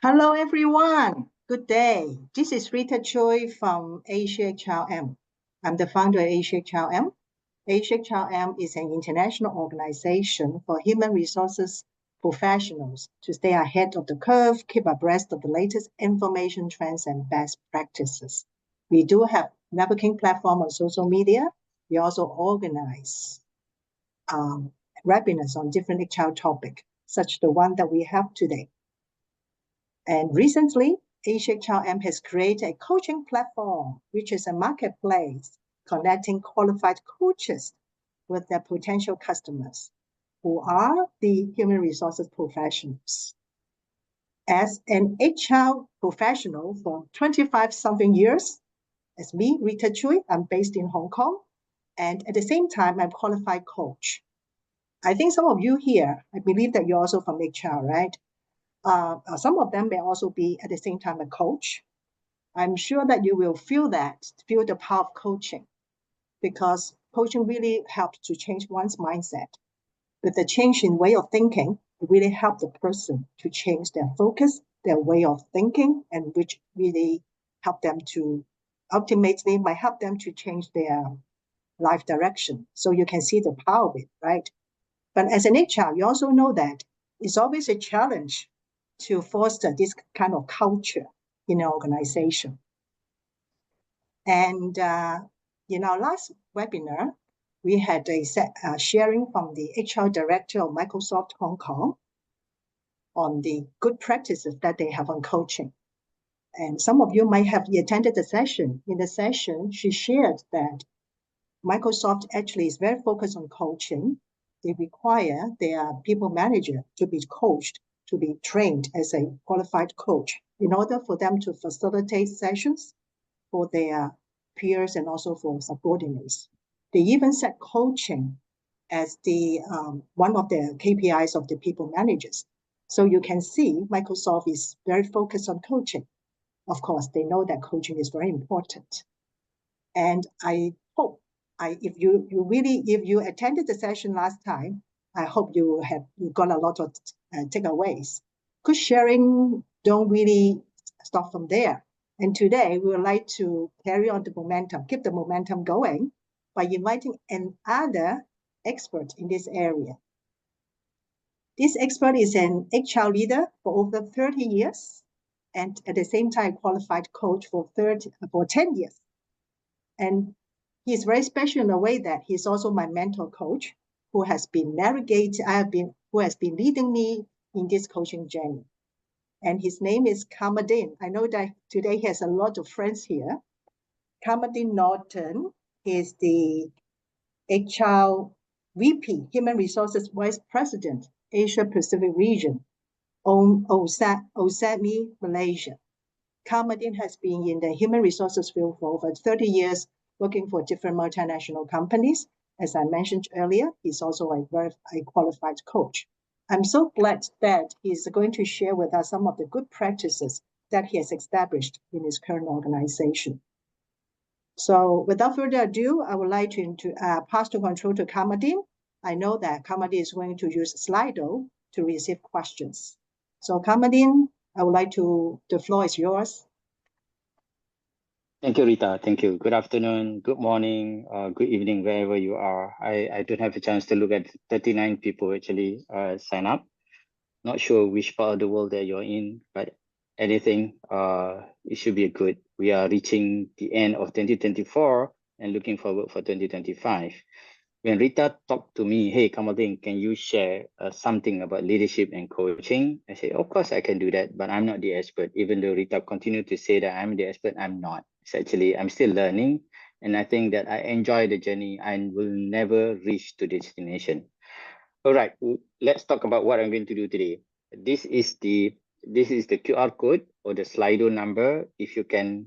Hello, everyone. Good day. This is Rita Choi from AsiaHRM. I'm the founder of AsiaHRM. AsiaHRM is an international organization for human resources professionals to stay ahead of the curve, keep abreast of the latest information trends and best practices. We do have networking platform on social media. We also organize webinars on different HR topics, such the one that we have today. And recently, AsiaHRM has created a coaching platform, which is a marketplace connecting qualified coaches with their potential customers, who are the human resources professionals. As an HR professional for 25-something years, as me, Rita Chui, I'm based in Hong Kong, and at the same time, I'm a qualified coach. I think some of you here, I believe that you're also from HR, right? Some of them may also be at the same time a coach. I'm sure that you will feel the power of coaching, because coaching really helps to change one's mindset. With the change in way of thinking, it really helps the person to change their focus, their way of thinking, and which really help them to, ultimately might help them to change their life direction. So you can see the power of it, right? But as an HR, you also know that it's always a challenge to foster this kind of culture in an organization. And in our last webinar, we had a sharing from the HR director of Microsoft Hong Kong on the good practices that they have on coaching. And some of you might have attended the session. In the session, she shared that Microsoft actually is very focused on coaching. They require their people manager to be coached, to be trained as a qualified coach in order for them to facilitate sessions for their peers and also for subordinates. They even set coaching as the one of the KPIs of the people managers. So you can see Microsoft is very focused on coaching. Of course, they know that coaching is very important. And I hope if you attended the session last time, I hope you got a lot of takeaways. Because sharing don't really stop from there. And today we would like to carry on the momentum, keep the momentum going by inviting another expert in this area. This expert is an HR leader for over 30 years, and at the same time qualified coach for 10 years. And he's very special in a way that he's also my mentor coach, who has been who has been leading me in this coaching journey. And his name is Kamaldin. I know that today he has a lot of friends here. Kamaldin Nordin is the HR VP, Human Resources Vice President, Asia Pacific Region, on OSAMI, Malaysia. Kamaldin has been in the human resources field for over 30 years, working for different multinational companies. As I mentioned earlier, he's also a qualified coach. I'm so glad that he's going to share with us some of the good practices that he has established in his current organization. So without further ado, I would like to pass the control to Kamaldin. I know that Kamaldin is going to use Slido to receive questions. So Kamaldin, I would like the floor is yours. Thank you, Rita. Thank you. Good afternoon, good morning, good evening, wherever you are. I don't have a chance to look at 39 people actually sign up. Not sure which part of the world that you're in, but anything, it should be good. We are reaching the end of 2024 and looking forward for 2025. When Rita talked to me, hey, Kamaldin, can you share something about leadership and coaching? I said, of course I can do that, but I'm not the expert. Even though Rita continued to say that I'm the expert, I'm not. It's actually, I'm still learning. And I think that I enjoy the journey and will never reach to destination. All right, let's talk about what I'm going to do today. This is the QR code or the Slido number. If you can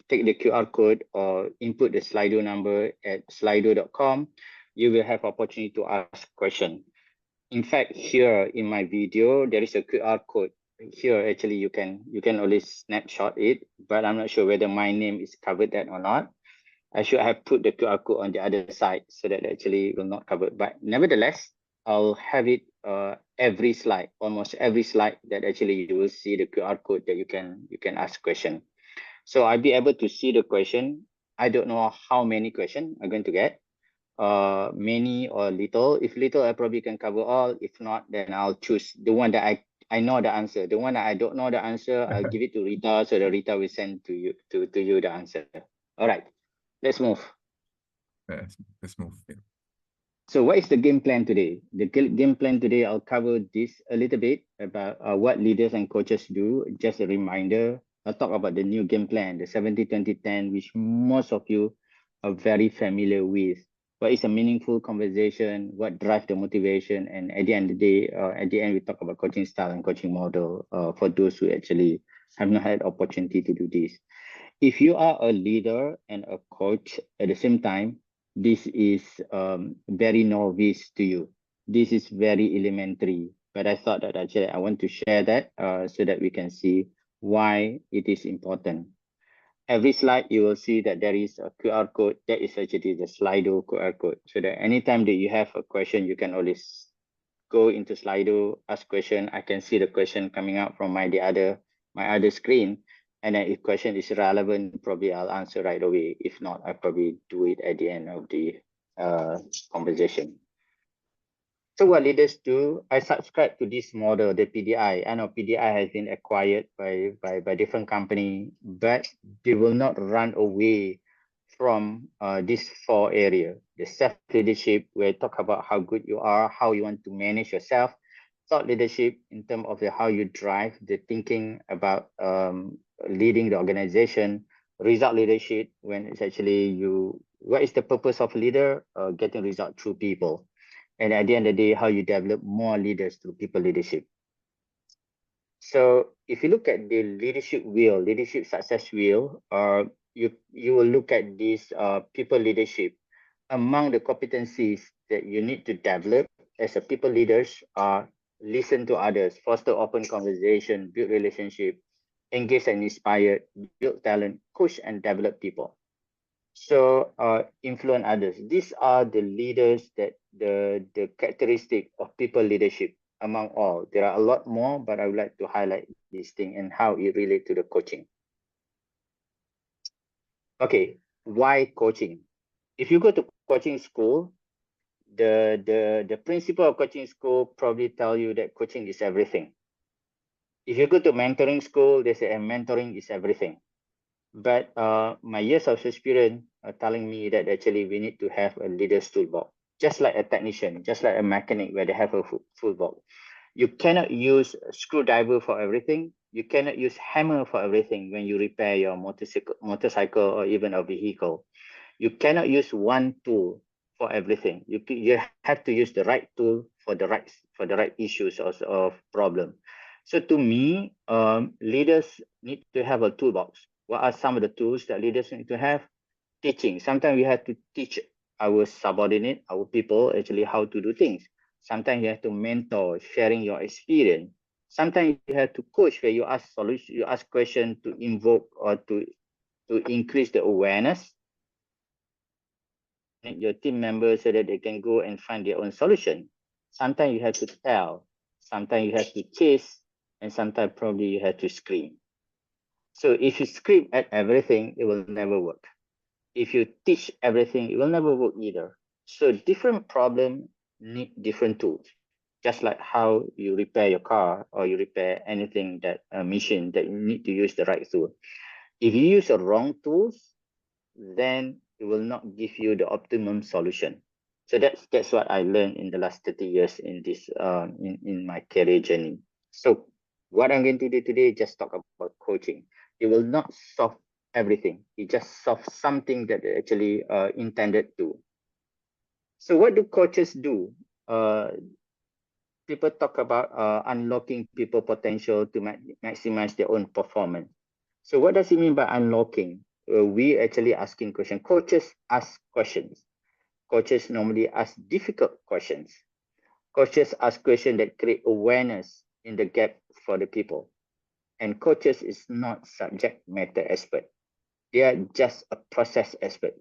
take the QR code or input the Slido number at slido.com, you will have opportunity to ask question. In fact, here in my video, there is a QR code. Here, actually, you can always snapshot it, but I'm not sure whether my name is covered that or not. I should have put the QR code on the other side so that actually will not cover. But nevertheless, I'll have it every slide, almost every slide that actually you will see the QR code that you can ask question. So I'll be able to see the question. I don't know how many questions I'm going to get, many or little. If little, I probably can cover all. If not, then I'll choose the one that I know the answer. The one that I don't know the answer, I'll give it to Rita, so that Rita will send to you the answer. All right, let's move. Yes, let's move. Yeah. So what is the game plan today? The game plan today, I'll cover this a little bit about what leaders and coaches do. Just a reminder, I'll talk about the new game plan, the 70-20-10, which most of you are very familiar with. What is a meaningful conversation? What drives the motivation? And at the end of the day, at the end, we talk about coaching style and coaching model for those who actually have not had opportunity to do this. If you are a leader and a coach at the same time, this is very novice to you. This is very elementary, but I thought that actually I want to share that so that we can see why it is important. Every slide, you will see that there is a QR code. That is actually the Slido QR code. So that anytime that you have a question, you can always go into Slido, ask question. I can see the question coming out from my other screen. And then if question is relevant, probably I'll answer right away. If not, I'll probably do it at the end of the conversation. So what leaders do, I subscribe to this model, the PDI. I know PDI has been acquired by different company, but they will not run away from these four areas. The self-leadership, where I talk about how good you are, how you want to manage yourself. Thought leadership in terms of how you drive the thinking about leading the organization. Result leadership, when it's actually what is the purpose of a leader? Getting result through people. And at the end of the day, how you develop more leaders through people leadership. So if you look at the leadership wheel, leadership success wheel, you will look at this people leadership. Among the competencies that you need to develop as a people leaders are listen to others, foster open conversation, build relationship, engage and inspire, build talent, coach and develop people. So influence others. These are the leaders that the characteristic of people leadership among all. There are a lot more, but I would like to highlight this thing and how it relates to the coaching. Okay, why coaching? If you go to coaching school, the principal of coaching school probably tell you that coaching is everything. If you go to mentoring school, they say mentoring is everything. But my years of experience are telling me that actually we need to have a leader's toolbox, just like a technician, just like a mechanic where they have a toolbox. You cannot use a screwdriver for everything. You cannot use hammer for everything when you repair your motorcycle or even a vehicle. You cannot use one tool for everything. You have to use the right tool for the right issues of problem. So to me, leaders need to have a toolbox. What are some of the tools that leaders need to have? Teaching. Sometimes we have to teach our subordinate, our people, actually how to do things. Sometimes you have to mentor, sharing your experience. Sometimes you have to coach, where you ask solution, you ask questions to invoke or to increase the awareness your team members so that they can go and find their own solution. Sometimes you have to tell, sometimes you have to chase, and sometimes probably you have to scream. So if you scream at everything, it will never work. If you teach everything, it will never work either. So different problem need different tools. Just like how you repair your car or you repair anything that a machine that you need to use the right tool. If you use the wrong tools, then it will not give you the optimum solution. So that's what I learned in the last 30 years in this in my career journey. So what I'm going to do today is just talk about coaching. It will not solve everything. It just solves something that they actually intended to. So what do coaches do? People talk about unlocking people potential to maximize their own performance. So what does it mean by unlocking? We actually asking questions. Coaches ask questions. Coaches normally ask difficult questions. Coaches ask questions that create awareness in the gap for the people. And coaches is not subject matter expert. They are just a process expert.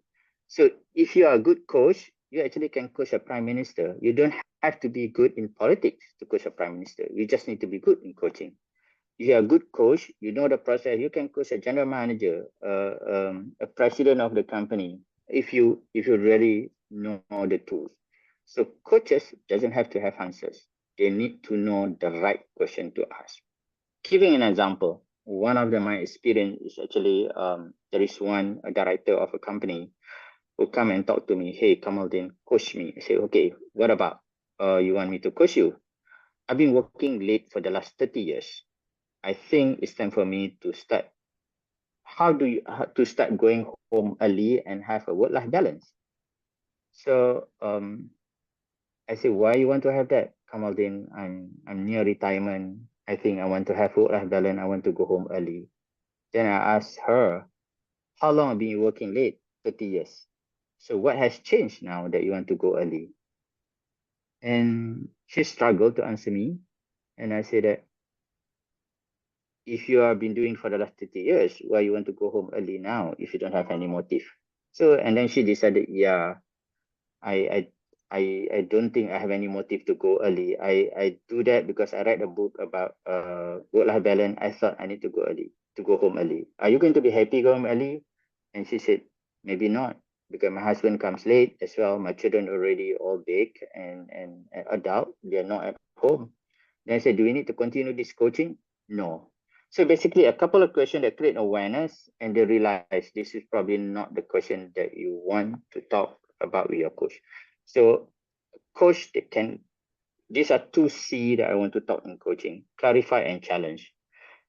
So if you are a good coach, you actually can coach a prime minister. You don't have to be good in politics to coach a prime minister. You just need to be good in coaching. If you're a good coach, you know the process. You can coach a general manager, a president of the company, if you really know the tools. So coaches doesn't have to have answers. They need to know the right question to ask. Giving an example, one of my experience is actually there is a director of a company who come and talk to me. Hey, Kamaldin, coach me. I say, okay, what about? You want me to coach you? I've been working late for the last 30 years. I think it's time for me to start. How to start going home early and have a work-life balance? So I say, why you want to have that, Kamaldin? I'm near retirement. I think I want to have work-life balance. I want to go home early. Then I asked her, how long have you been working late? 30 years. So what has changed now that you want to go early? And she struggled to answer me. And I said that, if you have been doing for the last 30 years, why you want to go home early now if you don't have any motive? So, and then she decided, yeah, I don't think I have any motive to go early. I do that because I read a book about work-life balance. I thought I need to go early, to go home early. Are you going to be happy going early? And she said, maybe not, because my husband comes late as well. My children already all big and adult. They're not at home. Then I said, do we need to continue this coaching? No. So basically, a couple of questions that create awareness, and they realize this is probably not the question that you want to talk about with your coach. So coach, these are 2C that I want to talk in coaching: clarify and challenge.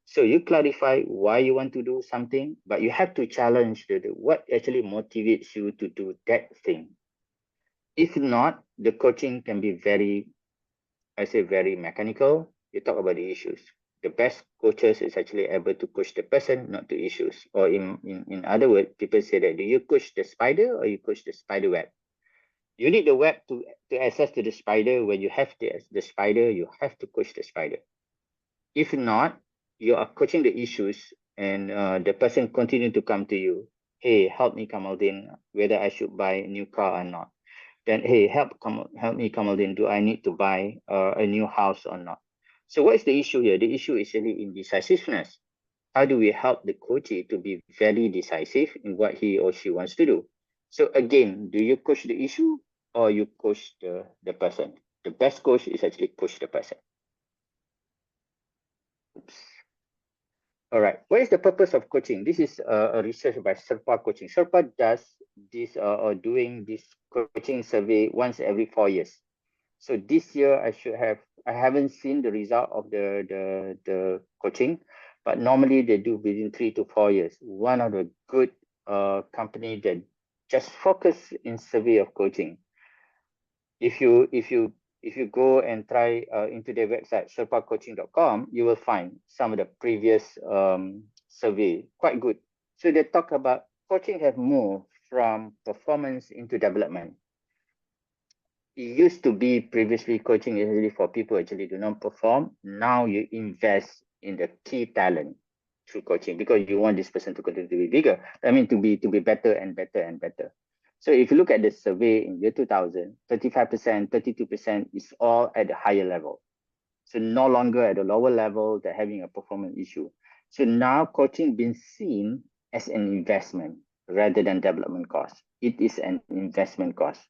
So you clarify why you want to do something, but you have to challenge what actually motivates you to do that thing. If not, the coaching can be very mechanical. You talk about the issues. The best coaches is actually able to coach the person, not the issues. Or in other words, people say that, do you coach the spider or you coach the spider web? You need the web to access to the spider. When you have the spider, you have to coach the spider. If not, you are coaching the issues, and the person continue to come to you. Hey, help me, Kamaldin, whether I should buy a new car or not. Then, hey, help me, Kamaldin, do I need to buy a new house or not? So what is the issue here? The issue is really indecisiveness. How do we help the coachee to be very decisive in what he or she wants to do? So again, do you coach the issue or you coach the person? The best coach is actually coach the person. Oops. All right. What is the purpose of coaching? This is a research by Sherpa Coaching. Sherpa does this or doing this coaching survey once every 4 years. So this year I haven't seen the result of the coaching, but normally they do within 3 to 4 years. One of the good company that just focus in survey of coaching. If you go and try into their website, sherpacoaching.com, you will find some of the previous survey, quite good. So they talk about coaching have moved from performance into development. It used to be previously coaching is really for people actually do not perform. Now you invest in the key talent through coaching because you want this person to continue to be bigger. I mean, to be better and better and better. So if you look at the survey in year 2000, 35%, 32% is all at the higher level. So no longer at the lower level, they're having a performance issue. So now coaching being seen as an investment rather than development cost. It is an investment cost.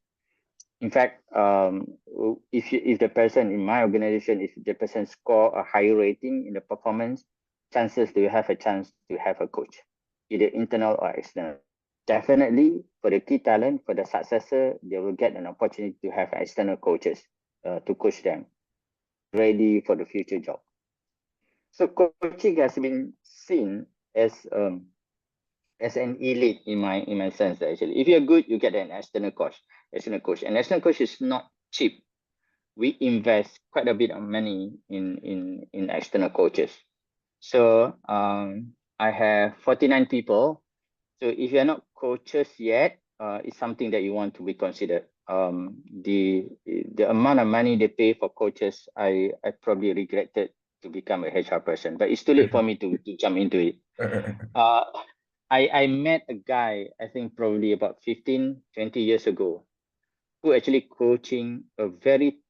In fact, if the person in my organization, if the person score a higher rating in the performance, chances do you have a chance to have a coach, either internal or external. Definitely for the key talent, for the successor, they will get an opportunity to have external coaches to coach them, ready for the future job. So coaching has been seen as an elite in my sense actually. If you're good, you get an external coach. An external coach is not cheap. We invest quite a bit of money in external coaches. So I have 49 people. So if you're not coaches yet, it's something that you want to be considered. The amount of money they pay for coaches, I probably regretted to become a HR person, but it's too late for me to jump into it. I met a guy, I think probably about 15, 20 years ago, who actually coaching a very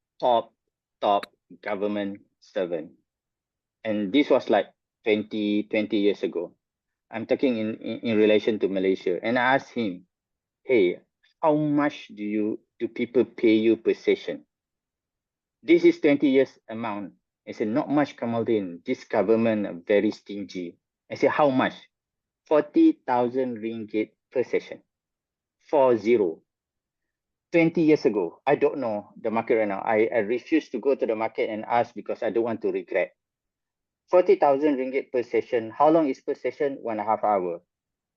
top government servant. And this was like 20 years ago. I'm talking in relation to Malaysia. And I asked him, hey, how much do people pay you per session? This is 20 years amount. I said, not much, Kamaldin. This government are very stingy. I said, how much? 40,000 ringgit per session. 40. 20 years ago, I don't know the market right now. I refuse to go to the market and ask because I don't want to regret. 40,000 ringgit per session. How long is per session? 1.5 hours.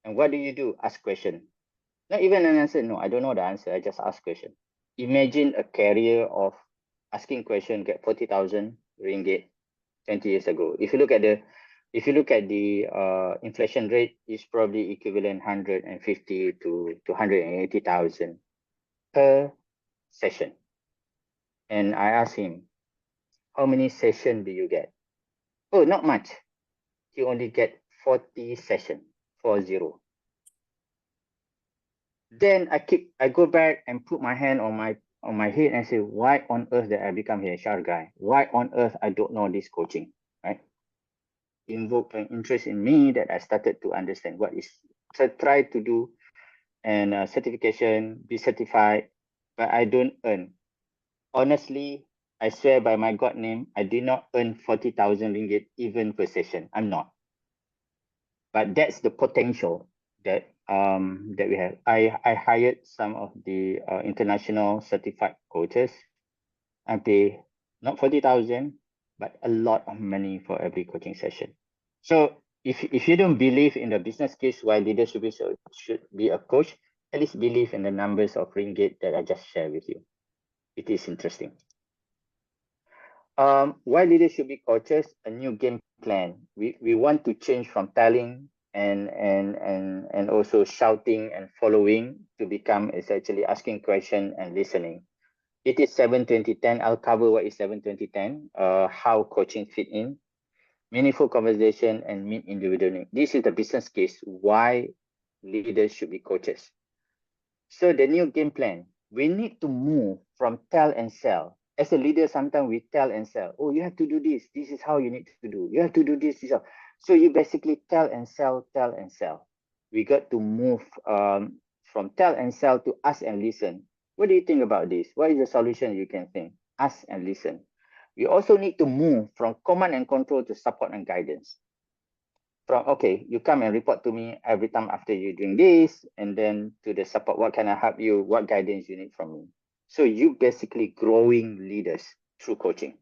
And what do? Ask question. Not even an answer. No, I don't know the answer. I just ask question. Imagine a career of asking question get 40,000 ringgit 20 years ago. If you look at the inflation rate, it's probably equivalent 150 to 180,000 per session. And I asked him, how many sessions do you get? Oh, not much. He only get 40 sessions, 40. Then I go back and put my hand on my head and say, why on earth did I become a HR guy? Why on earth I don't know this coaching, right? Invoke an interest in me that I started to understand what is, so try to do and certification, be certified, but I don't earn. Honestly, I swear by my God name, I did not earn 40,000 ringgit even per session. I'm not. But that's the potential that we have. I hired some of the international certified coaches. I pay not 40,000, but a lot of money for every coaching session. So if you don't believe in the business case why leaders should be a coach, at least believe in the numbers of ringgit that I just shared with you. It is interesting. Why leaders should be coaches? A new game plan. We want to change from telling and also shouting and following to become is actually asking question and listening. It is 7-20-10. I'll cover what is 7-20-10. How coaching fit in, meaningful conversation, and meet individual need. This is the business case why leaders should be coaches. So the new game plan, we need to move from tell and sell. As a leader, sometimes we tell and sell. Oh, you have to do this. This is how you need to do. You have to do this. So you basically tell and sell. We got to move from tell and sell to ask and listen. What do you think about this? What is the solution you can think? Ask and listen. We also need to move from command and control to support and guidance. From, okay, you come and report to me every time after you doing this, and then to the support, what can I help you? What guidance you need from me? So you basically growing leaders through coaching.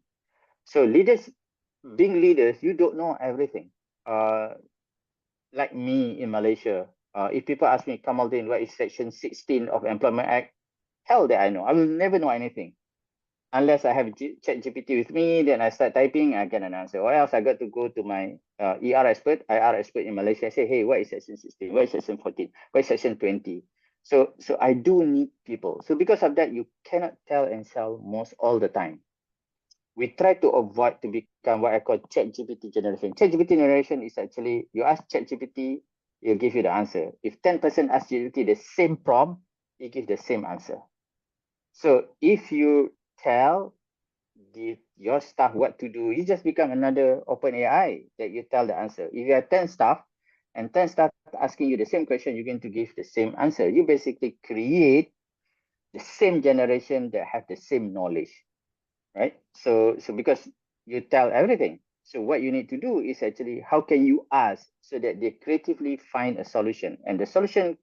So leaders, being leaders, you don't know everything. Like me in Malaysia, if people ask me, Kamaldin, what is section 16 of Employment Act? Hell that I know. I will never know anything. Unless I have ChatGPT with me, then I start typing, I get an answer. Or else I got to go to my IR expert in Malaysia and say, hey, what is section 16? What is section 14? What is section 20? So I do need people. So because of that, you cannot tell and sell most all the time. We try to avoid to become what I call ChatGPT generation. ChatGPT generation is actually, you ask ChatGPT, it'll give you the answer. If 10% ask GPT the same prompt, it gives the same answer. So if you tell your staff what to do, you just become another open AI that you tell the answer. If you have 10 staff and 10 staff asking you the same question, you're going to give the same answer. You basically create the same generation that have the same knowledge, right? So because you tell everything. So what you need to do is actually, how can you ask so that they creatively find a solution? And the solution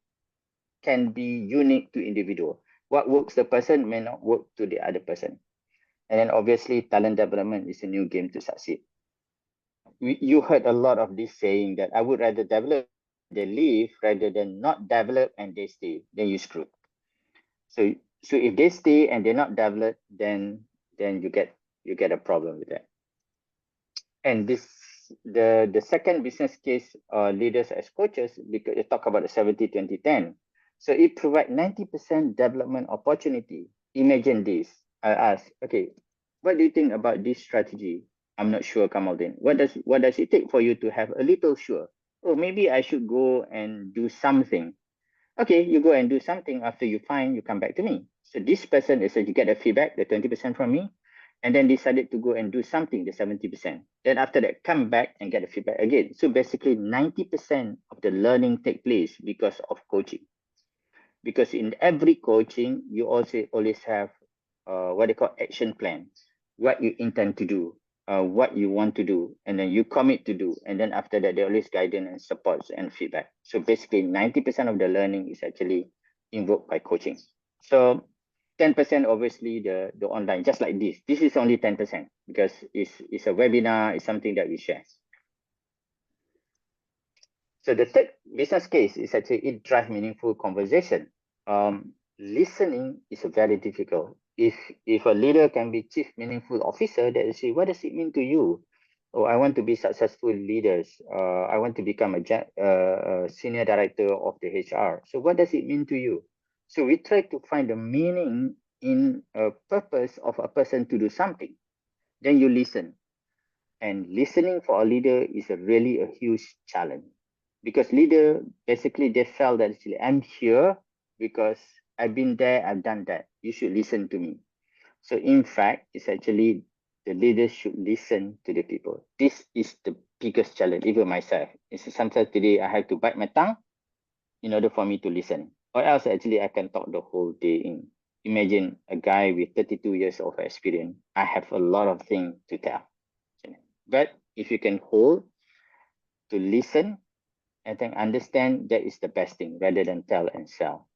can be unique to individual. What works the person may not work to the other person. And then obviously talent development is a new game to succeed. You heard a lot of this saying that I would rather develop, they leave rather than not develop and they stay, then you screwed. So if they stay and they're not developed, then you get a problem with that. And the second business case, leaders as coaches, because you talk about the 70-20-10. So it provides 90% development opportunity. Imagine this. I ask, okay, what do you think about this strategy? I'm not sure, Kamaldin. What does it take for you to have a little sure? Oh, maybe I should go and do something. Okay, you go and do something. After you find, you come back to me. So this person is, you get the feedback, the 20% from me. and then decided to go and do something, the 70%. Then after that, come back and get the feedback again. So basically 90% of the learning take place because of coaching. Because in every coaching, you also always have what they call action plan, what you intend to do, what you want to do, and then you commit to do. And then after that, there always guidance and supports and feedback. So basically 90% of the learning is actually invoked by coaching. So 10% obviously the online, just like this. This is only 10% because it's a webinar, it's something that we share. So the third business case is actually it drives meaningful conversation. Listening is very difficult. If a leader can be chief meaningful officer, that is, what does it mean to you? Oh, I want to be successful leaders. I want to become a senior director of the HR. So what does it mean to you? So we try to find the meaning in a purpose of a person to do something. Then you listen. And listening for a leader is really a huge challenge. Because leader, basically they felt that actually I'm here because I've been there, I've done that. You should listen to me. So in fact, it's actually the leaders should listen to the people. This is the biggest challenge, even myself. It's sometimes today I have to bite my tongue in order for me to listen. Or else actually I can talk the whole day in. Imagine a guy with 32 years of experience. I have a lot of things to tell. But if you can hold to listen and then understand, that is the best thing rather than tell and sell.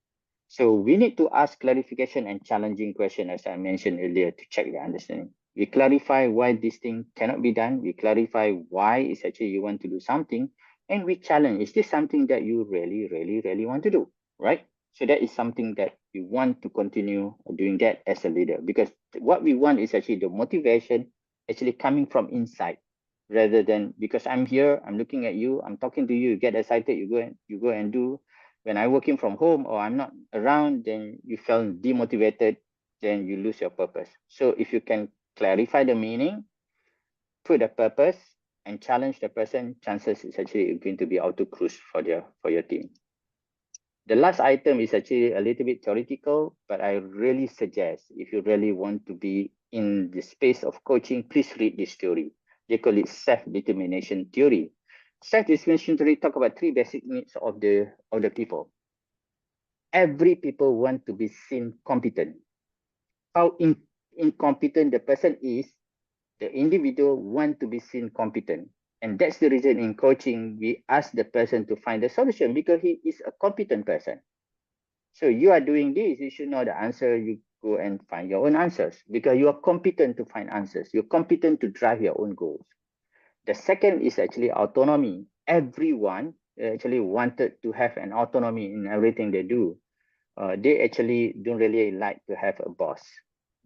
So we need to ask clarification and challenging questions, as I mentioned earlier, to check the understanding. We clarify why this thing cannot be done. We clarify why it's actually you want to do something. And we challenge, is this something that you really, really, really want to do, right? So that is something that we want to continue doing that as a leader, because what we want is actually the motivation actually coming from inside, rather than because I'm here, I'm looking at you, I'm talking to you, you get excited, you go and do. When I'm working from home or I'm not around, then you feel demotivated, then you lose your purpose. So if you can clarify the meaning, put a purpose, and challenge the person, chances is actually going to be auto cruise for your team. The last item is actually a little bit theoretical, but I really suggest if you really want to be in the space of coaching, please read this theory. They call it self-determination theory. Self-determination theory talk about 3 basic needs of the people. Every people want to be seen competent. How incompetent the person is, the individual want to be seen competent. And that's the reason in coaching, we ask the person to find the solution because he is a competent person. So you are doing this, you should know the answer, you go and find your own answers because you are competent to find answers. You're competent to drive your own goals. The second is actually autonomy. Everyone actually wanted to have an autonomy in everything they do. They actually don't really like to have a boss.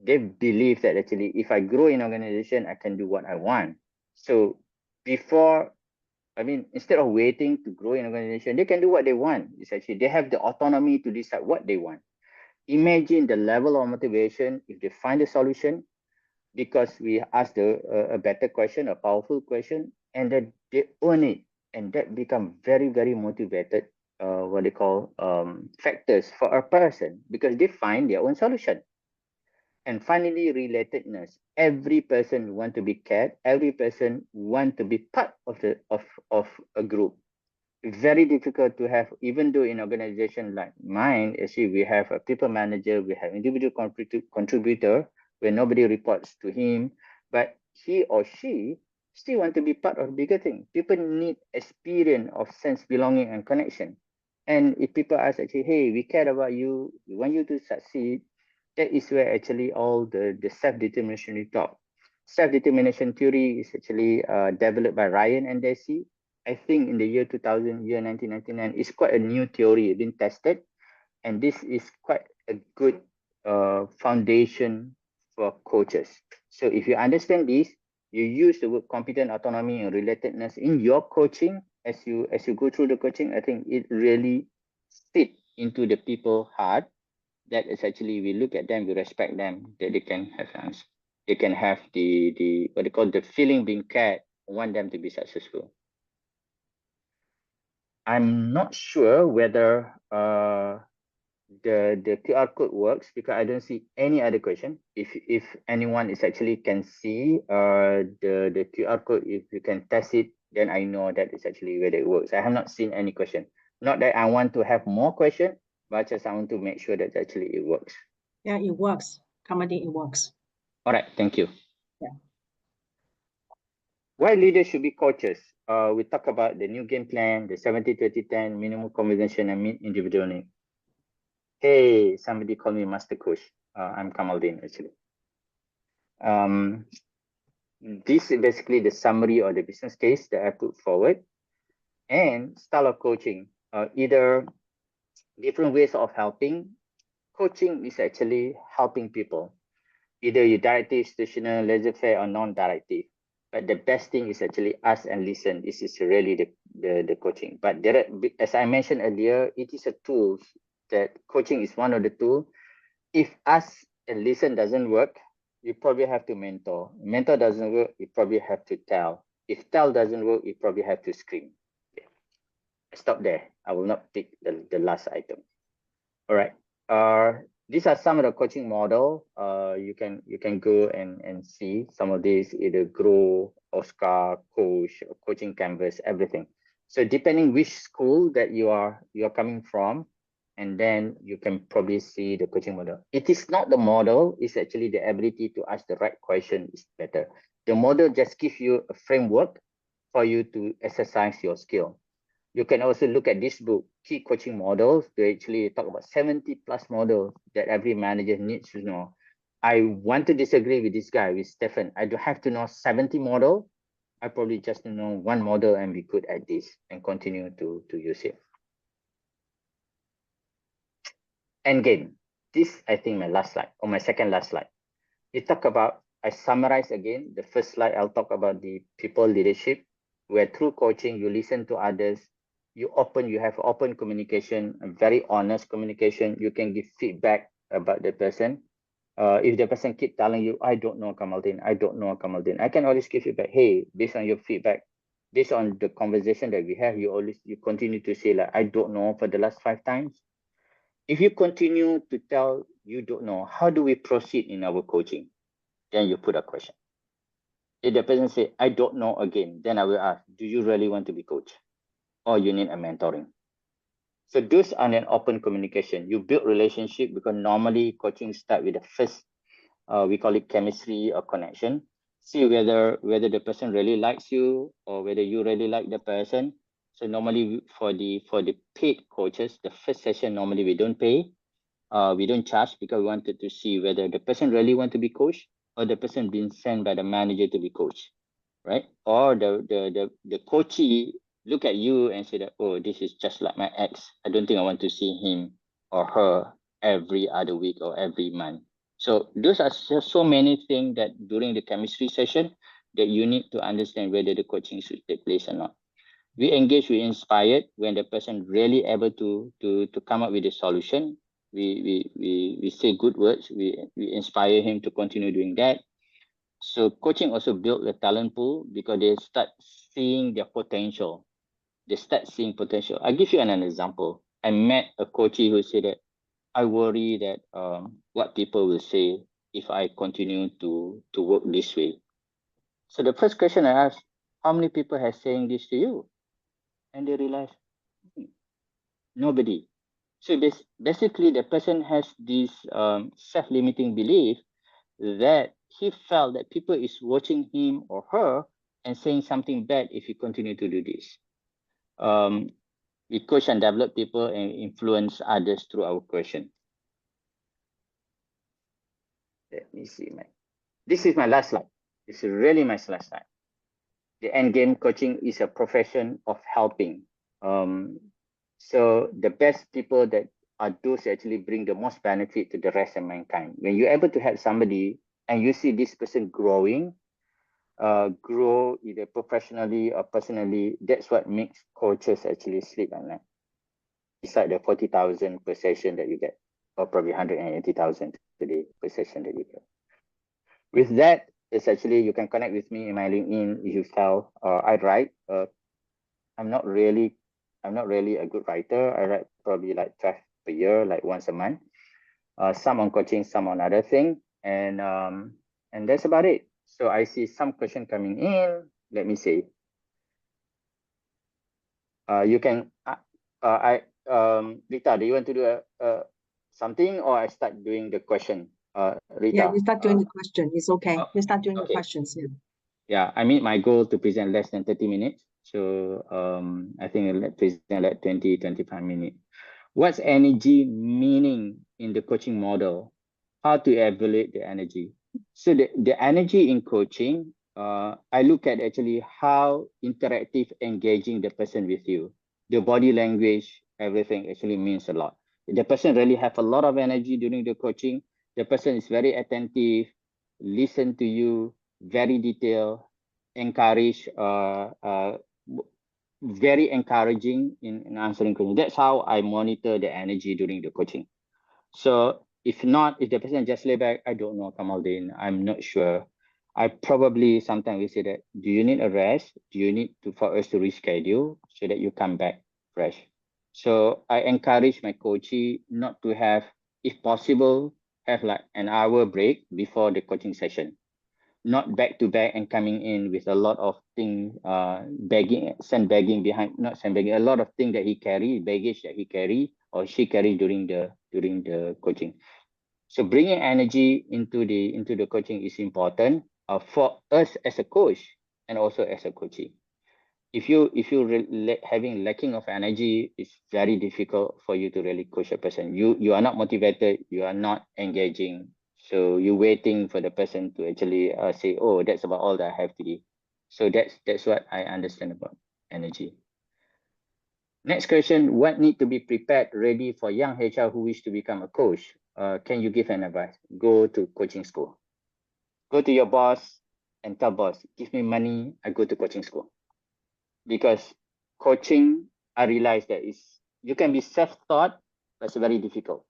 They believe that actually if I grow in an organization, I can do what I want. So instead of waiting to grow in an organization, they can do what they want. It's actually, they have the autonomy to decide what they want. Imagine the level of motivation if they find a solution, because we asked a better question, a powerful question, and then they own it. And that become very, very motivated, what they call factors for a person, because they find their own solution. And finally, relatedness. Every person want to be cared. Every person want to be part of a group. It's very difficult to have, even though in organization like mine, actually we have a people manager, we have individual contributor where nobody reports to him, but he or she still want to be part of bigger thing. People need experience of sense belonging and connection. And if people ask actually, hey, we care about you, we want you to succeed, that is where actually all the self-determination we talk. Self-determination theory is actually developed by Ryan and Desi. I think in the year 1999, it's quite a new theory, been tested. And this is quite a good foundation for coaches. So if you understand this, you use the word competent, autonomy, and relatedness in your coaching as you go through the coaching. I think it really fit into the people's heart. That is actually, we look at them, we respect them, that they can have the what they call the feeling being cared, want them to be successful. I'm not sure whether the QR code works because I don't see any other question. If anyone is actually can see the QR code, if you can test it, then I know that it's actually whether it works. I have not seen any question. Not that I want to have more question, but just I want to make sure that actually it works. Yeah, it works. Kamaldin, it works. All right, thank you. Yeah. Why leaders should be coaches? We talk about the new game plan, the 70-20-10, minimum conversation, and individual need. Hey, somebody call me Master Coach. I'm Kamaldin, actually. This is basically the summary or the business case that I put forward. And style of coaching, either different ways of helping. Coaching is actually helping people. Either you directive, institutional, laissez-faire, or non-directive. But the best thing is actually ask and listen. This is really the coaching. But there are, as I mentioned earlier, it is a tool that coaching is one of the tools. If ask and listen doesn't work, you probably have to mentor. Mentor doesn't work, you probably have to tell. If tell doesn't work, you probably have to scream. Okay. Stop there. I will not pick the last item. All right. These are some of the coaching model. You can go and see some of these, either Grow, Oscar, Coach, Coaching Canvas, everything. So depending which school that you are coming from, and then you can probably see the coaching model. It is not the model, it's actually the ability to ask the right question is better. The model just gives you a framework for you to exercise your skill. You can also look at this book, Key Coaching Models. They actually talk about 70 plus models that every manager needs to know. I want to disagree with this guy, with Stefan. I don't have to know 70 models. I probably just know one model and be good at this and continue to use it. Endgame. This, I think, my last slide, or my second last slide. You talk about, I summarize again, the first slide, I'll talk about the people leadership, where through coaching, you listen to others, you have open communication, a very honest communication. You can give feedback about the person. If the person keep telling you, I don't know Kamaldin, I don't know Kamaldin, I can always give feedback. Hey, based on your feedback, based on the conversation that we have, you continue to say like, I don't know for the last 5 times. If you continue to tell you don't know, how do we proceed in our coaching? Then you put a question. If the person say, I don't know again, then I will ask, do you really want to be coached? Or you need a mentoring? So those are an open communication. You build relationship because normally coaching start with the first, we call it chemistry or connection. See whether the person really likes you or whether you really like the person. So normally for the paid coaches, the first session normally we don't pay. We don't charge because we wanted to see whether the person really want to be coached or the person being sent by the manager to be coached, right? Or the coachee look at you and say that, oh, this is just like my ex. I don't think I want to see him or her every other week or every month. So those are just so many things that during the chemistry session that you need to understand whether the coaching should take place or not. We engage, we inspired when the person really able to come up with a solution. We say good words, we inspire him to continue doing that. So coaching also built the talent pool because they start seeing their potential. They start seeing potential. I'll give you an example. I met a coachee who said that I worry that what people will say if I continue to work this way. So the first question I asked, how many people have saying this to you? And they realized, nobody. So basically the person has this self-limiting belief that he felt that people is watching him or her and saying something bad if he continue to do this. We coach and develop people and influence others through our question. Let me see. This is my last slide. This is really my last slide. The end game coaching is a profession of helping. So the best people that are those that actually bring the most benefit to the rest of mankind. When you're able to help somebody and you see this person growing, grow either professionally or personally, that's what makes coaches actually sleep at night. Beside the 40,000 per session that you get, or probably 180,000 today per session that you get. With that, it's actually, you can connect with me in my LinkedIn if you tell, I write. I'm not really a good writer. I write probably like per year, like once a month. Some on coaching, some on other thing, and that's about it. So I see some question coming in. Let me see. You can. Rita, do you want to do something, or I start doing the question? Rita. Yeah, you start doing the question. It's okay. You start doing the okay. questions. Yeah. Yeah, I meet my goal to present less than 30 minutes. So I think I'll present like 20, 25 minutes. What's energy meaning in the coaching model? How to evaluate the energy? So the energy in coaching, I look at actually how interactive, engaging the person with you. The body language, everything actually means a lot. The person really have a lot of energy during the coaching. The person is very attentive, listen to you, very detailed, encourage, very encouraging in answering questions. That's how I monitor the energy during the coaching. So if not, if the person just lay back, I don't know, Kamaldin, I'm not sure. I probably sometimes we say that, do you need a rest? Do you need for us to reschedule so that you come back fresh? So I encourage my coachee not to have, if possible, have like an hour break before the coaching session. Not back to back and coming in with a lot of things, sandbagging behind, not sandbagging, a lot of things that he carry, baggage that he carry or she carry during the coaching. So bringing energy into the coaching is important for us as a coach and also as a coachee. If you having lacking of energy, it's very difficult for you to really coach a person. You are not motivated, you are not engaging. So you're waiting for the person to actually say, oh, that's about all that I have today. So that's what I understand about energy. Next question, what need to be prepared, ready for young HR who wish to become a coach? Can you give an advice? Go to coaching school. Go to your boss and tell boss, give me money, I go to coaching school. Because coaching, I realize that you can be self-taught, but it's very difficult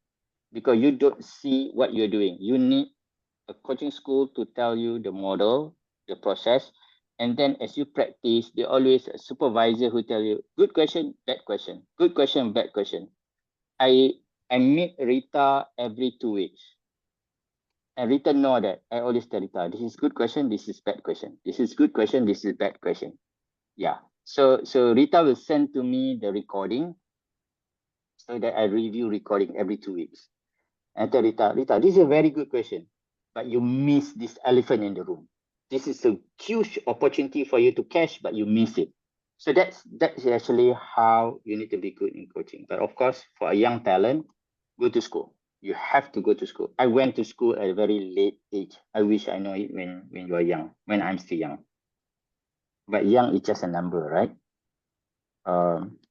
because you don't see what you're doing. You need a coaching school to tell you the model, the process, and then as you practice, there always a supervisor who tell you, good question, bad question, good question, bad question. I meet Rita every 2 weeks. And Rita know that. I always tell Rita, this is good question, this is bad question. This is good question, this is bad question. Yeah. So Rita will send to me the recording so that I review recording every 2 weeks. And I tell Rita, this is a very good question, but you miss this elephant in the room. This is a huge opportunity for you to catch, but you miss it. So that's actually how you need to be good in coaching. But of course, for a young talent, go to school. You have to go to school. I went to school at a very late age. I wish I know it when you are young, when I'm still young. But young is just a number, right?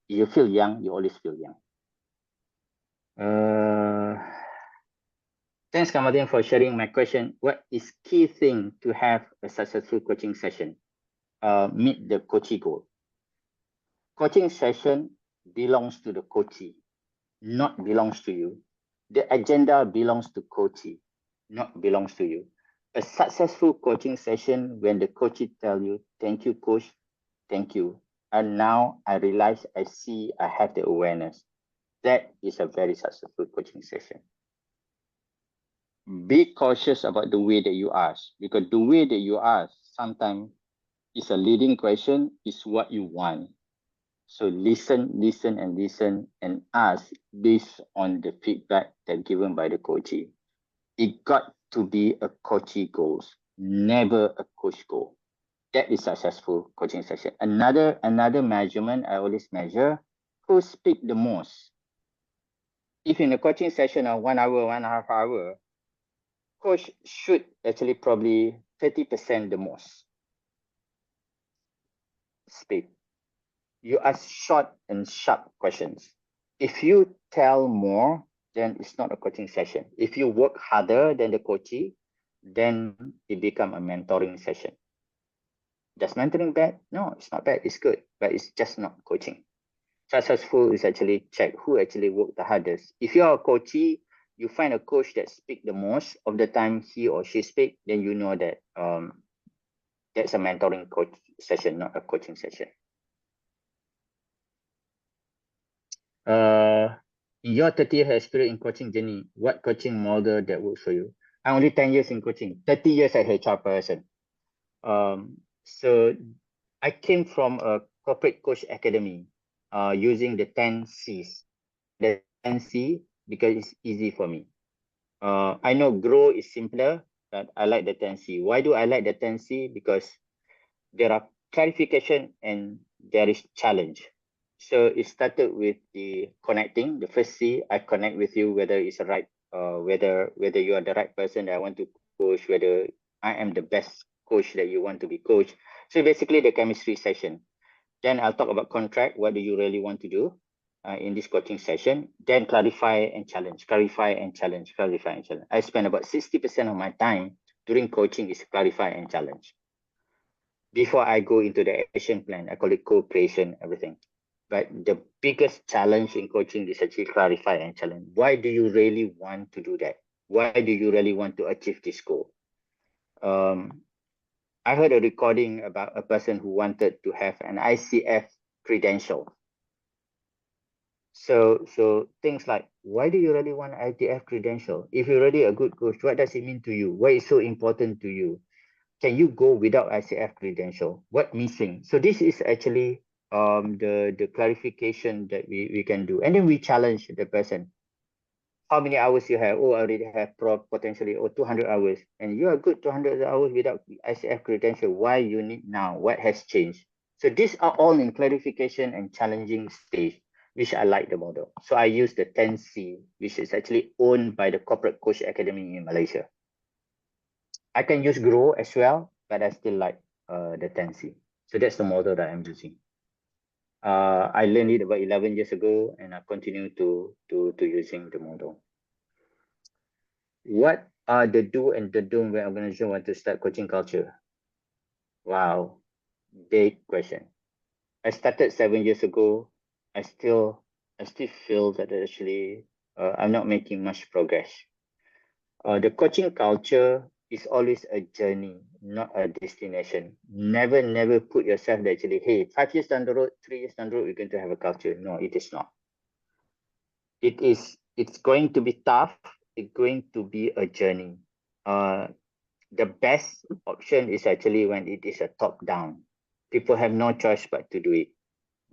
You feel young, you always feel young. Thanks, Kamaldin, for sharing my question. What is key thing to have a successful coaching session? Meet the coachee goal. Coaching session belongs to the coachee, not belongs to you. The agenda belongs to coachee, not belongs to you. A successful coaching session when the coachee tell you, thank you, coach, thank you. And now I realize, I see, I have the awareness. That is a very successful coaching session. Be cautious about the way that you ask, because the way that you ask sometimes is a leading question, is what you want. So listen and ask based on the feedback that given by the coachee. It got to be a coachee goals, never a coach goal. That is successful coaching session. Another measurement I always measure, who speak the most. If in a coaching session of 1 hour, 1.5 hours, coach should actually probably 30% the most speak. You ask short and sharp questions. If you tell more, then it's not a coaching session. If you work harder than the coachee, then it become a mentoring session. Does mentoring bad? No, it's not bad. It's good, but it's just not coaching. Successful is actually check who actually worked the hardest. If you're a coachee, you find a coach that speak the most of the time he or she speak, then you know that that's a mentoring coach session, not a coaching session. In your 30-year experience in coaching journey, what coaching model that works for you? I'm only 10 years in coaching, 30 years as HR person. So I came from a corporate coach academy using the 10 C's. The 10 C because it's easy for me. I know grow is simpler, but I like the 10 C. Why do I like the 10 C? Because there are clarification and there is challenge. So it started with the connecting. The first C, I connect with you whether it's right, whether you are the right person that I want to coach, whether I am the best coach that you want to be coached. So basically the chemistry session. Then I'll talk about contract. What do you really want to do in this coaching session? Then clarify and challenge, clarify and challenge, clarify and challenge. I spend about 60% of my time during coaching is clarify and challenge. Before I go into the action plan, I call it co-creation, everything. But the biggest challenge in coaching is actually clarify and challenge. Why do you really want to do that? Why do you really want to achieve this goal? I heard a recording about a person who wanted to have an ICF credential. So things like, why do you really want an ITF credential? If you're already a good coach, what does it mean to you? Why is so important to you? Can you go without ICF credential? What missing? So this is actually the clarification that we can do. And then we challenge the person. How many hours you have? Oh, I already have potentially 200 hours. And you are good 200 hours without ICF credential. Why you need now? What has changed? So these are all in clarification and challenging stage, which I like the model. So I use the 10C, which is actually owned by the Corporate Coach Academy in Malaysia. I can use Grow as well, but I still like the 10C. So that's the model that I'm using. I learned it about 11 years ago, and I continue to using the model. What are the do and the don't when organization want to start coaching culture? Wow, big question. I started 7 years ago. I still feel that actually I'm not making much progress. The coaching culture is always a journey, not a destination. Never put yourself that actually, hey, 5 years down the road, 3 years down the road, you're going to have a culture. No, it is not. It's going to be tough. It's going to be a journey. The best option is actually when it is a top down. People have no choice but to do it.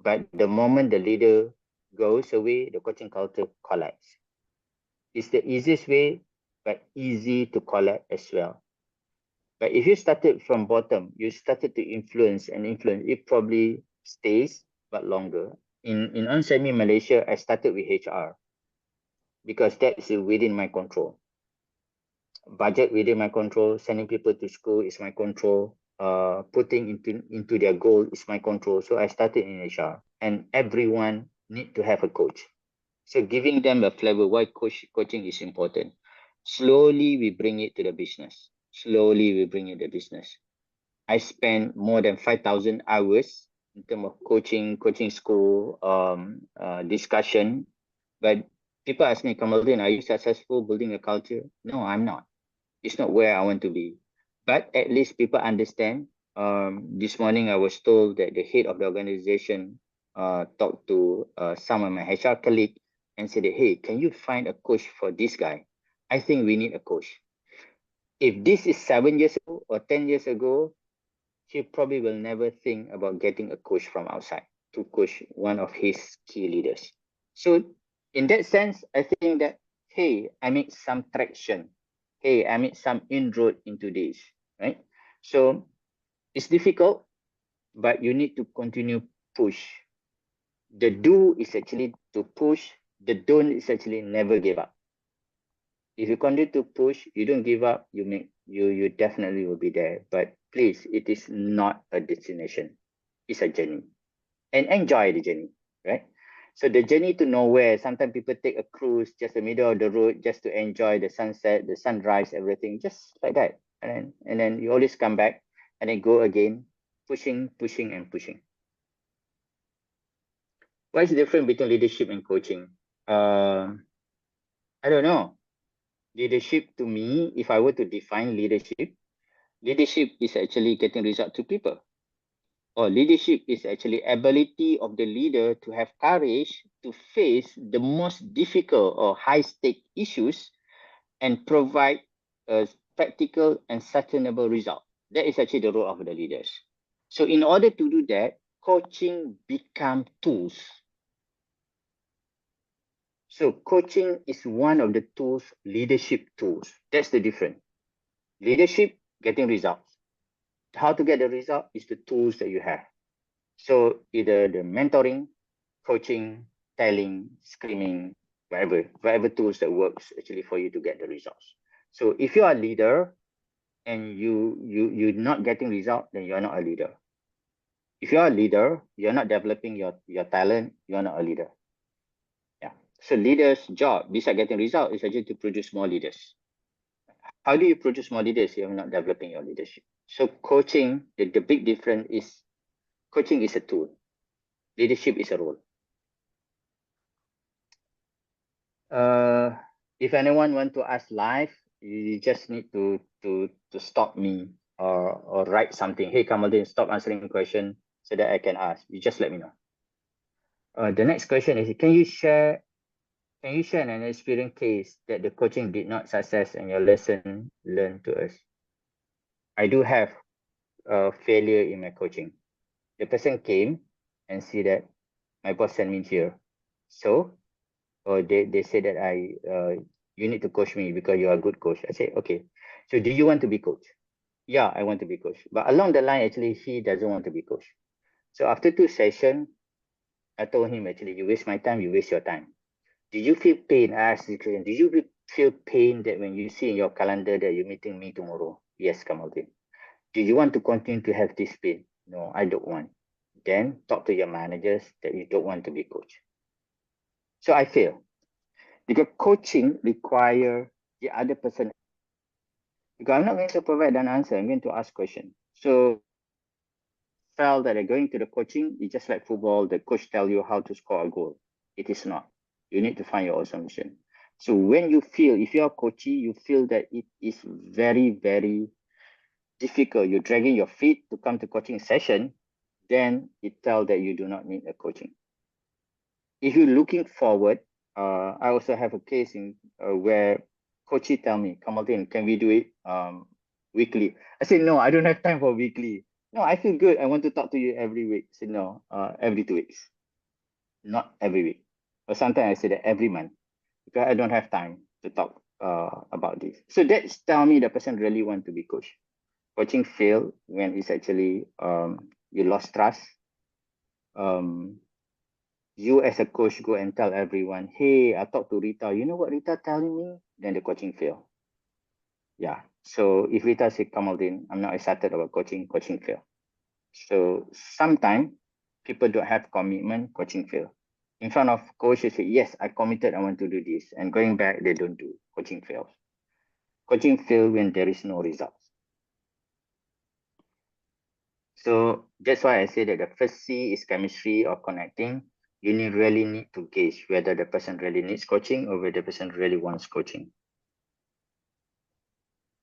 But the moment the leader goes away, the coaching culture collapses. It's the easiest way, but easy to collapse as well. But if you started from bottom, you started to influence, it probably stays, but longer. In Onsemi Malaysia, I started with HR because that's within my control. Budget within my control, sending people to school is my control, putting into their goal is my control. So I started in HR, and everyone need to have a coach. So giving them a flavor why coaching is important. Slowly we bring it to the business. I spent more than 5,000 hours in terms of coaching school, discussion. But people ask me, Kamaldin, are you successful building a culture? No, I'm not. It's not where I want to be. But at least people understand. This morning I was told that the head of the organization talked to some of my HR colleagues and said, hey, can you find a coach for this guy? I think we need a coach. If this is 7 years ago or 10 years ago, he probably will never think about getting a coach from outside to coach one of his key leaders. So in that sense, I think that, hey, I made some traction. Hey, I made some inroad into this, right? So it's difficult, but you need to continue push. The do is actually to push. The don't is actually never give up. If you continue to push, you don't give up, you definitely will be there. But please, it is not a destination. It's a journey. And enjoy the journey, right? So the journey to nowhere, sometimes people take a cruise just the middle of the road just to enjoy the sunset, the sunrise, everything, just like that. And then you always come back and then go again, pushing. What is the difference between leadership and coaching? I don't know. Leadership to me, if I were to define leadership is actually getting result to people. Or leadership is actually ability of the leader to have courage to face the most difficult or high-stake issues and provide a practical and sustainable result. That is actually the role of the leaders. So in order to do that, coaching become tools. So coaching is one of the tools, leadership tools. That's the difference. Leadership, getting results. How to get the result is the tools that you have. So either the mentoring, coaching, telling, screaming, whatever tools that works actually for you to get the results. So if you are a leader and you're not getting result, then you're not a leader. If you're a leader, you're not developing your talent, you're not a leader. Yeah. So leaders' job, besides getting result, is actually to produce more leaders. How do you produce more leaders if you're not developing your leadership? So coaching, the big difference is coaching is a tool. Leadership is a role. If anyone want to ask live, you just need to stop me or write something. Hey, Kamaldin, stop answering the question so that I can ask. You just let me know. The next question is, can you share an experience case that the coaching did not success and your lesson learned to us? I do have a failure in my coaching. The person came and see that my boss sent me here. So they said that you need to coach me because you are a good coach. I said, okay. So do you want to be coached? Yeah, I want to be coached. But along the line, actually, he doesn't want to be coached. So after 2 sessions, I told him, actually, you waste my time, you waste your time. Do you feel pain? I asked the question, do you feel pain that when you see in your calendar that you're meeting me tomorrow? Yes, Kamaldin. Do you want to continue to have this pain? No, I don't want. Then talk to your managers that you don't want to be coached. So I fail. Because coaching require the other person. Because I'm not going to provide an answer, I'm going to ask questions. So felt that going to the coaching is just like football, the coach tell you how to score a goal. It is not. You need to find your own solution. So when you feel, if you're a coachee, you feel that it is very, very difficult, you're dragging your feet to come to coaching session, then it tells that you do not need a coaching. If you're looking forward, I also have a case in where coachee tell me, Kamaldin, can we do it weekly? I said, no, I don't have time for weekly. No, I feel good. I want to talk to you every week. I said, no, every 2 weeks, not every week. Or sometimes I say that every month because I don't have time to talk about this. So that's tell me the person really want to be coached. Coaching fail when it's actually you lost trust. You as a coach go and tell everyone, hey, I talked to Rita. You know what Rita telling me? Then the coaching fail. Yeah. So if Rita say, Kamaldin, I'm not excited about coaching fail. So sometimes people don't have commitment, coaching fail. In front of coach, they say, yes, I committed, I want to do this. And going back, they don't do, coaching fails. Coaching fail when there is no results. So that's why I say that the first C is chemistry or connecting. You really need to gauge whether the person really needs coaching or whether the person really wants coaching.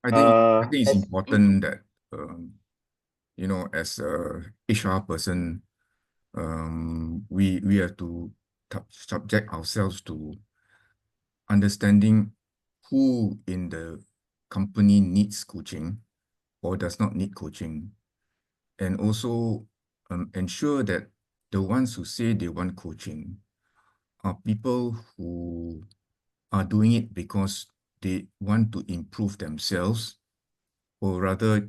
I think it's important that you know, as a HR person, we have to subject ourselves to understanding who in the company needs coaching or does not need coaching, and also ensure that the ones who say they want coaching are people who are doing it because they want to improve themselves, or rather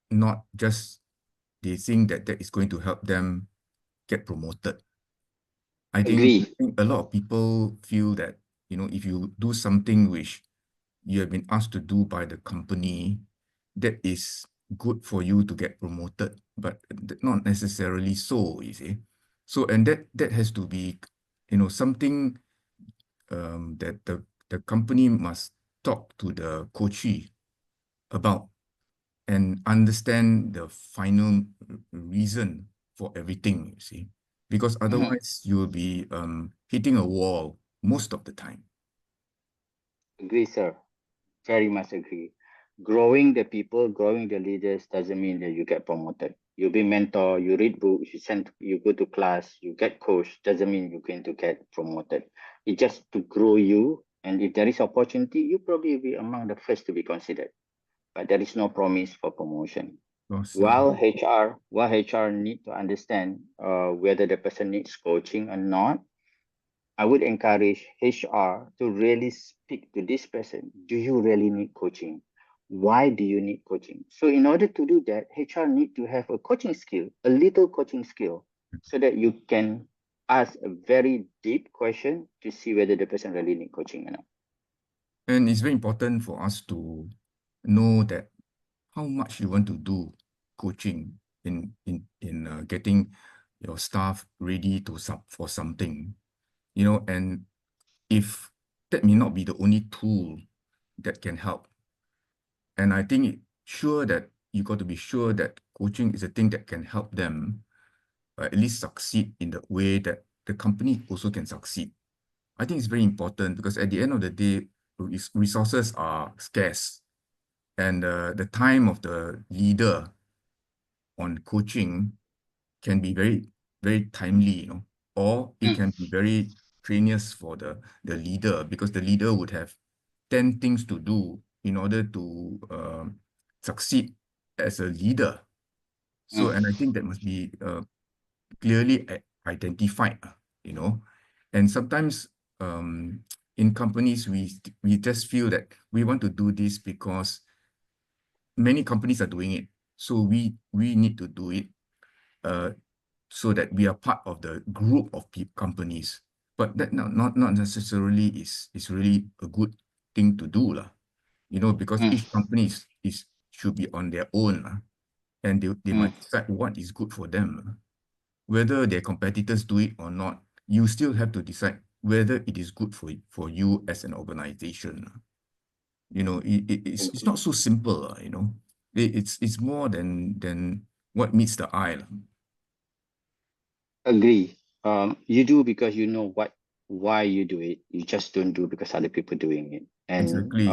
not just they think that that is going to help them get promoted. I think a lot of people feel that, you know, if you do something which you have been asked to do by the company, that is good for you to get promoted, but not necessarily so, you see. So, and that has to be, you know, something that the company must talk to the coachee about and understand the final reason for everything, you see. Because otherwise you will be hitting a wall most of the time. Agree, sir. Very much agree. growing the people, growing the leaders doesn't mean that you get promoted. You be mentor, you read books, you go to class, you get coached, doesn't mean you're going to get promoted. It's just to grow you. And if there is opportunity, you probably be among the first to be considered. But there is no promise for promotion. While HR need to understand whether the person needs coaching or not, I would encourage HR to really speak to this person. Do you really need coaching? Why do you need coaching? So in order to do that, HR need to have a coaching skill, a little coaching skill, so that you can ask a very deep question to see whether the person really need coaching or not. And it's very important for us to know that how much you want to do coaching in getting your staff ready for something, and if that may not be the only tool that can help. And I think sure that you got to be sure that coaching is a thing that can help them at least succeed in the way that the company also can succeed. I think it's very important because at the end of the day, resources are scarce, and the time of the leader on coaching can be very, very timely, or it can be very strenuous for the leader because the leader would have 10 things to do in order to succeed as a leader. So, and I think that must be clearly identified, and sometimes in companies, we just feel that we want to do this because many companies are doing it. So we need to do it so that we are part of the group of companies. But that not necessarily is really a good thing to do, because each company should be on their own, and they might decide what is good for them. Whether their competitors do it or not, you still have to decide whether it is good for you as an organization. It's not so simple, It's more than what meets the eye. Agree. You do because you know why you do it. You just don't do because other people doing it. And Exactly.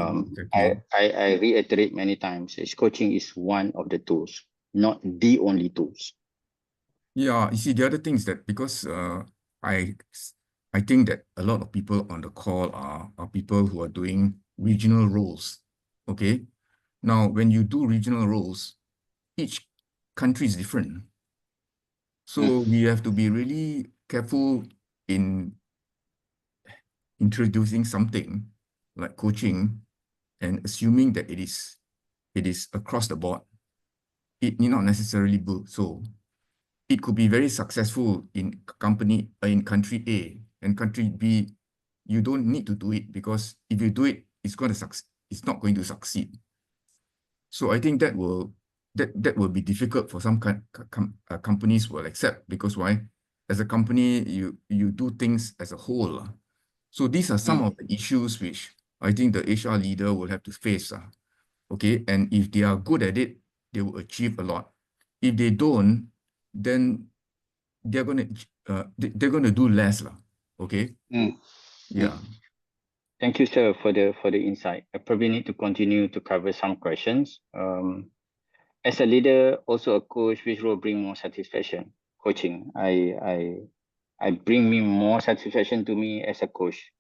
I reiterate many times, is coaching is one of the tools, not the only tools. Yeah, you see, the other thing is that because I think that a lot of people on the call are people who are doing regional roles. Okay. Now, when you do regional roles, each country is different. So we have to be really careful in introducing something like coaching and assuming that it is across the board. It need not necessarily be so. It could be very successful in country A, and country B, you don't need to do it because if you do it, it's not going to succeed. So I think that will be difficult for some companies will accept, because why? As a company, you do things as a whole. So these are some of the issues which I think the HR leader will have to face. Okay, and if they are good at it, they will achieve a lot. If they don't, then they're gonna do less, okay? Yeah. Thank you, sir, for the insight. I probably need to continue to cover some questions. As a leader, also a coach, which will bring more satisfaction? Coaching. I bring me more satisfaction to me as a coach.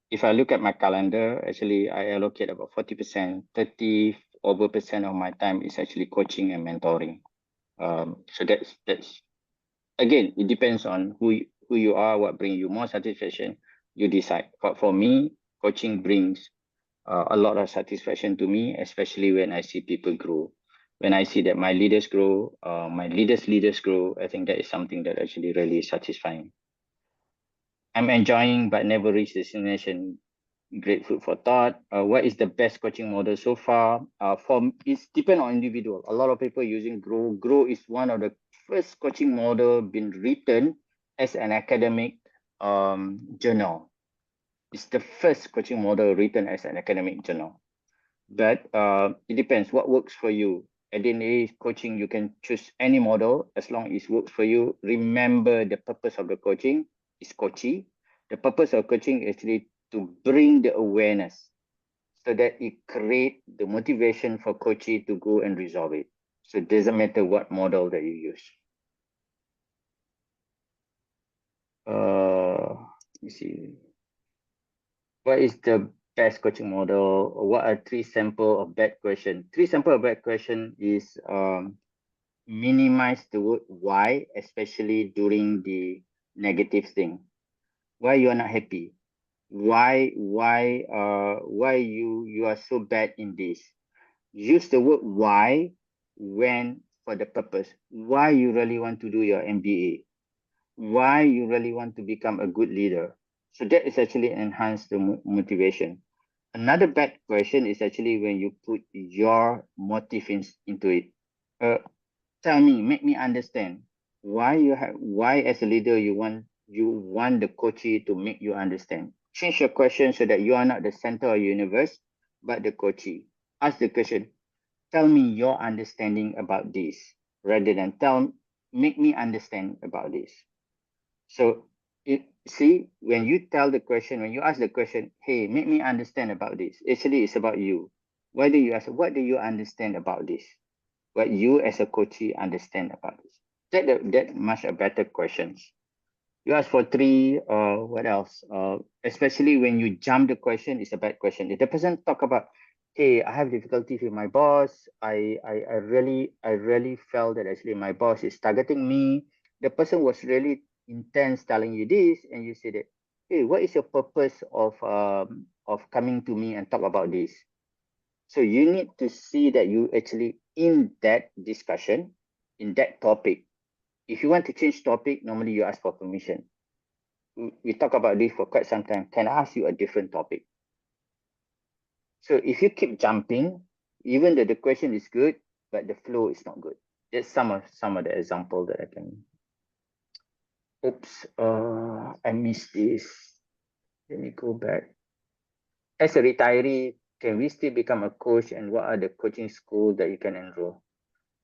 If I look at my calendar, actually I allocate about 40%, 30% of my time is actually coaching and mentoring. So that's again, it depends on who you are, what brings you more satisfaction, you decide. But for me, coaching brings a lot of satisfaction to me, especially when I see people grow. When I see that my leaders grow, my leaders grow, I think that is something that actually really satisfying. I'm enjoying but never reach destination. Great food for thought. What is the best coaching model so far? It's depend on individual. A lot of people using Grow. Grow is one of the first coaching model been written as an academic journal. It's the first coaching model written as an academic journal. But it depends what works for you. At the end of the day, coaching, you can choose any model as long as it works for you. Remember, the purpose of the coaching is coaching. The purpose of coaching is actually to bring the awareness. so that it create the motivation for coachee to go and resolve it. So it doesn't matter what model that you use. Let me see. What is the best coaching model? What are 3 sample of bad question? 3 sample of bad question is minimize the word why, especially during the negative thing. Why you are not happy? Why you are so bad in this? Use the word why when for the purpose. Why you really want to do your MBA? Why you really want to become a good leader? So that is actually enhance the motivation. Another bad question is actually when you put your motive into it. Tell me, make me understand why as a leader you want the coachee to make you understand. Change your question so that you are not the center of the universe, but the coachee. Ask the question, tell me your understanding about this, rather than make me understand about this. So see, when you tell the question, when you ask the question, hey, make me understand about this, actually it's about you. Why do you ask, what do you understand about this? What you as a coachee understand about this? That much a better questions. You ask for 3, what else? Especially when you jump the question, it's a bad question. If the person talk about, hey, I have difficulty with my boss, I really felt that actually my boss is targeting me. The person was really intense telling you this, and you say that, hey, what is your purpose of coming to me and talk about this? So you need to see that you actually in that discussion, in that topic. If you want to change topic, normally you ask for permission. We talk about this for quite some time. Can I ask you a different topic? So if you keep jumping, even though the question is good, but the flow is not good. That's some of the example that I can. Oops, I missed this. Let me go back. As a retiree, can we still become a coach, and what are the coaching schools that you can enroll?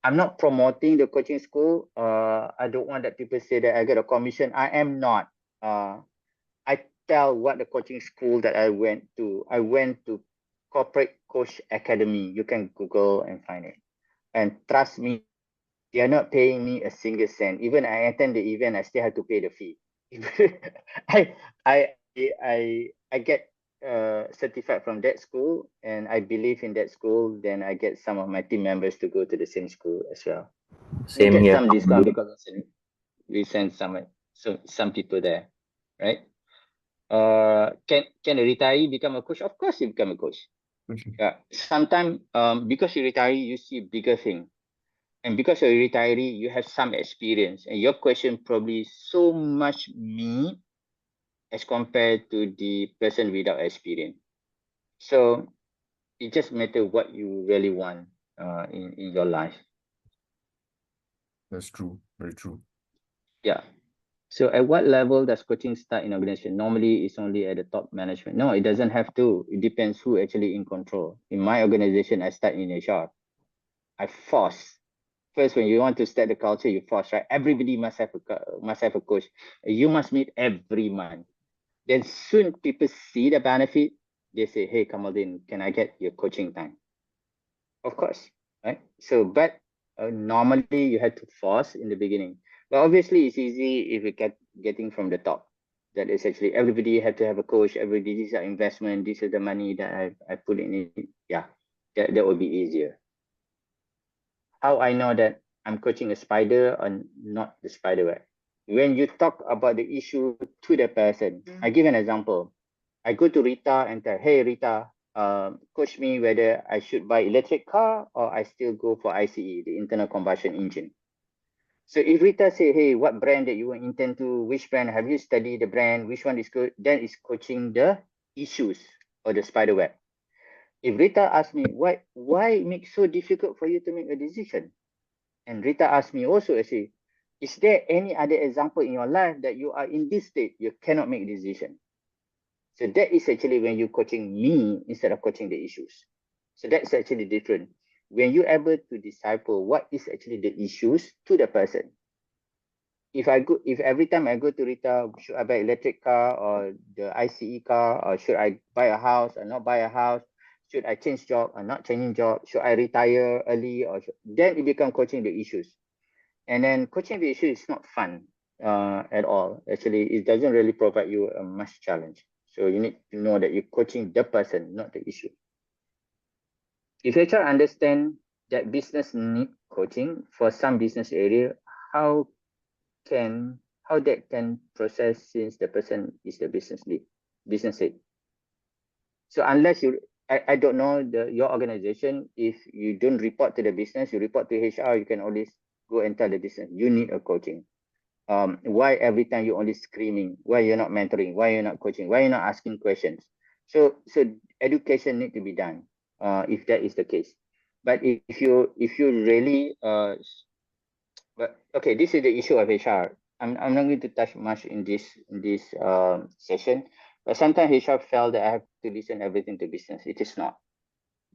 I'm not promoting the coaching school. I don't want that people say that I get a commission. I am not. I tell what the coaching school that I went to. I went to Corporate Coach Academy. You can Google and find it. And trust me, they are not paying me a single cent. Even I attend the event, I still have to pay the fee. I get certified from that school, and I believe in that school. Then I get some of my team members to go to the same school as well. Same we get here. some discount because we send some people there, right? Can a retiree become a coach? Of course, you become a coach. Yeah. Sometimes because you retiree, you see bigger thing. And because you're a retiree, you have some experience, and your question probably so much me as compared to the person without experience. So it just matters what you really want in your life. That's true. Very true. Yeah. So at what level does coaching start in organization? Normally, it's only at the top management. No, it doesn't have to. It depends who actually in control. In my organization, I start in HR. I force. First, when you want to start the culture, you force, right? Everybody must have a coach. You must meet every month. Then soon people see the benefit. They say, hey, Kamaldin, can I get your coaching time? Of course, right? So, but normally you have to force in the beginning. But obviously, it's easy if you getting from the top. That is actually everybody have to have a coach. Everybody, this is an investment. This is the money that I put in it. Yeah, that would be easier. How I know that I'm coaching a spider or not the spider web? When you talk about the issue to the person, I give an example. I go to Rita and tell, hey Rita, coach me whether I should buy electric car or I still go for ICE, the internal combustion engine. So if Rita say, hey, what brand that you intend to, which brand, have you studied the brand, which one is good, then it's coaching the issues or the spider web. If Rita asks me, why it makes so difficult for you to make a decision? And Rita asked me also, I say, is there any other example in your life that you are in this state, you cannot make a decision? So that is actually when you're coaching me instead of coaching the issues. So that's actually different. When you're able to decipher what is actually the issues to the person. If every time I go to Rita, should I buy electric car or the ICE car, or should I buy a house or not buy a house? Should I change job or not changing job? Should I retire early or then it becomes coaching the issues. And then coaching the issue is not fun at all. Actually, it doesn't really provide you a much challenge. So you need to know that you're coaching the person, not the issue. If HR understand that business need coaching for some business area, how that can process since the person is the business lead, business head. So unless I don't know your organization, if you don't report to the business, you report to HR, you can always go and tell the business, you need a coaching. Why every time you're only screaming? Why you're not mentoring? Why you're not coaching? Why you're not asking questions? So education need to be done if that is the case. But if you really but okay, this is the issue of HR. I'm not going to touch much in this session, but sometimes HR felt that I have to listen everything to business. It is not.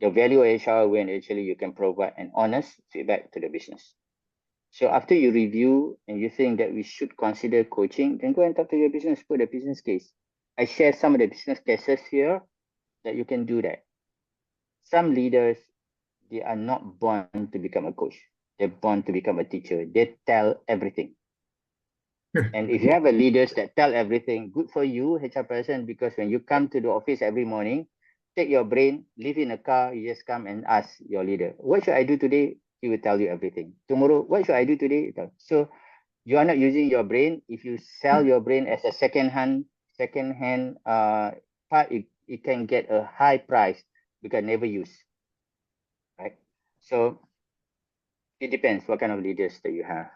The value of HR when actually you can provide an honest feedback to the business. So after you review and you think that we should consider coaching, then go and talk to your business, put a business case. I share some of the business cases here that you can do that. Some leaders, they are not born to become a coach. They're born to become a teacher. They tell everything. And if you have a leaders that tell everything, good for you, HR person, because when you come to the office every morning, take your brain, live in a car, you just come and ask your leader, what should I do today? He will tell you everything. Tomorrow, what should I do today? So you are not using your brain. If you sell your brain as a second-hand part, it can get a high price because never use, right? So it depends what kind of leaders that you have.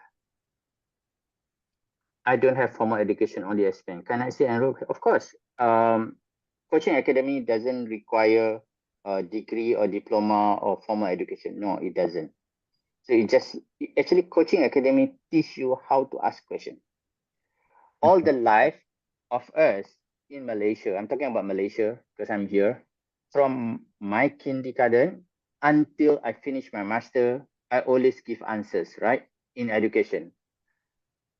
I don't have formal education, only experience. Can I say enroll? Of course. Coaching academy doesn't require a degree or diploma or formal education. No, it doesn't. So actually coaching academy teach you how to ask questions. All the life of us in Malaysia, I'm talking about Malaysia because I'm here, from my kindergarten until I finish my master, I always give answers, right? In education.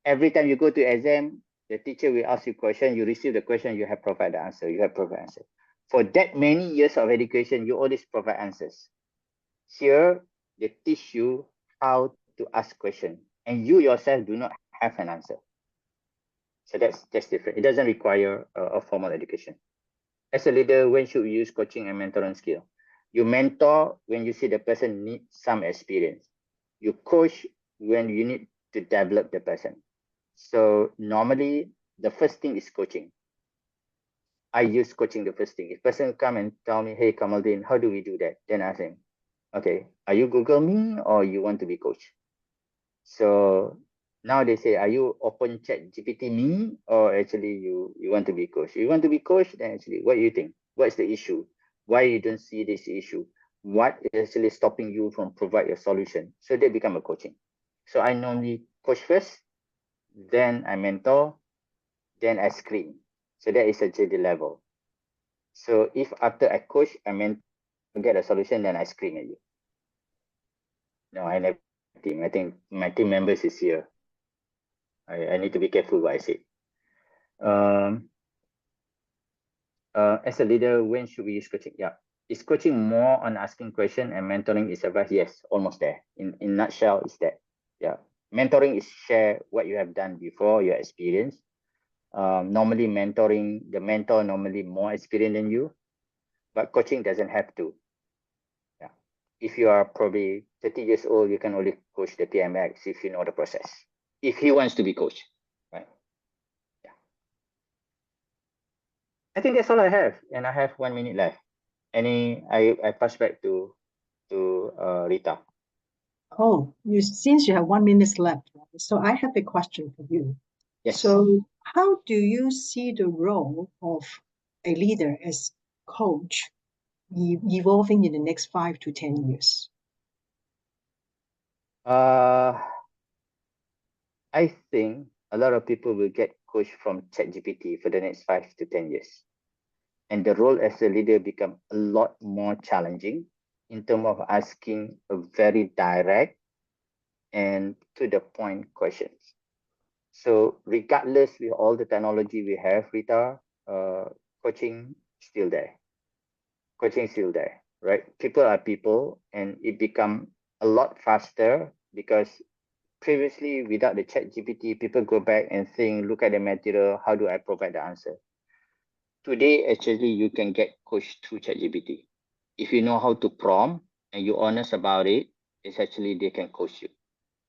Every time you go to exam, the teacher will ask you question, you receive the question, you have provide the answer, you have provide answer. For that many years of education, you always provide answers. Here, they teach you how to ask questions, and you yourself do not have an answer. So that's different. It doesn't require a formal education. As a leader, when should we use coaching and mentoring skill? You mentor when you see the person needs some experience. You coach when you need to develop the person. So normally, the first thing is coaching. I use coaching the first thing. If person come and tell me, hey, Kamaldin, how do we do that? Then I ask him, okay, are you Google me or you want to be coached? So now they say, are you open chat GPT me or actually you want to be coached? You want to be coached, then actually, what do you think? What's the issue? Why you don't see this issue? What is actually stopping you from provide your solution? So they become a coaching. So I normally coach first, then I mentor, then I screen. So that is a JD level. So if after I coach, I mentor, get a solution, then I screen at you. No, I never team. I think my team members is here. I need to be careful what I say. As a leader, when should we use coaching? Yeah. Is coaching more on asking question and mentoring is advice? Yes, almost there. In nutshell, is that. Yeah. Mentoring is share what you have done before, your experience. Normally mentoring, the mentor normally more experienced than you, but coaching doesn't have to. Yeah. If you are probably 30 years old, you can only coach the PMX if you know the process. If he wants to be coached, right? Yeah. I think that's all I have, and I have 1 minute left. I pass back to Rita. Oh, since you have 1 minute left, so I have a question for you. Yes. So how do you see the role of a leader as coach evolving in the next 5 to 10 years? I think a lot of people will get coached from ChatGPT for the next 5 to 10 years. And the role as a leader become a lot more challenging in terms of asking a very direct and to the point questions. So regardless with all the technology we have, Rita, coaching still there. Coaching is still there. right? People are people, and it become a lot faster because previously without the ChatGPT, people go back and think, look at the material, how do I provide the answer? Today, actually, you can get coached through ChatGPT. If you know how to prompt and you're honest about it, it's actually they can coach you.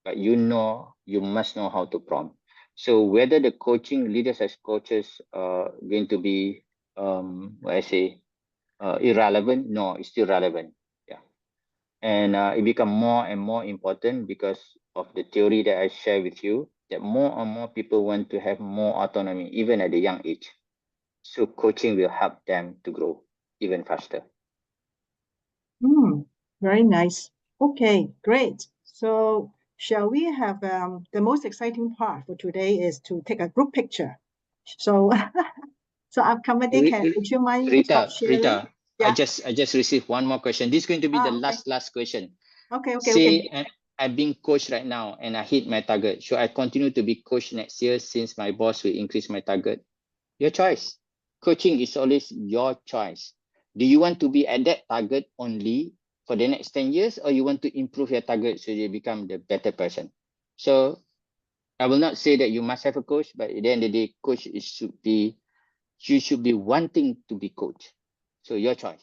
But you must know how to prompt. So whether the coaching leaders as coaches are going to be, irrelevant, no, it's still relevant. Yeah. And it become more and more important because of the theory that I share with you, that more and more people want to have more autonomy, even at a young age. So coaching will help them to grow even faster. Very nice. Okay, great. So shall we have the most exciting part for today is to take a group picture. So so Kamaldin, would you mind stop sharing? Rita, Yeah. I just received one more question. This is going to be the Okay. last question. Okay. Say I'm being coached right now and I hit my target. Should I continue to be coached next year since my boss will increase my target? Your choice. Coaching is always your choice. Do you want to be at that target only for the next 10 years, or you want to improve your target so you become the better person? So I will not say that you must have a coach, but at the end of the day, you should be wanting to be coached. So your choice.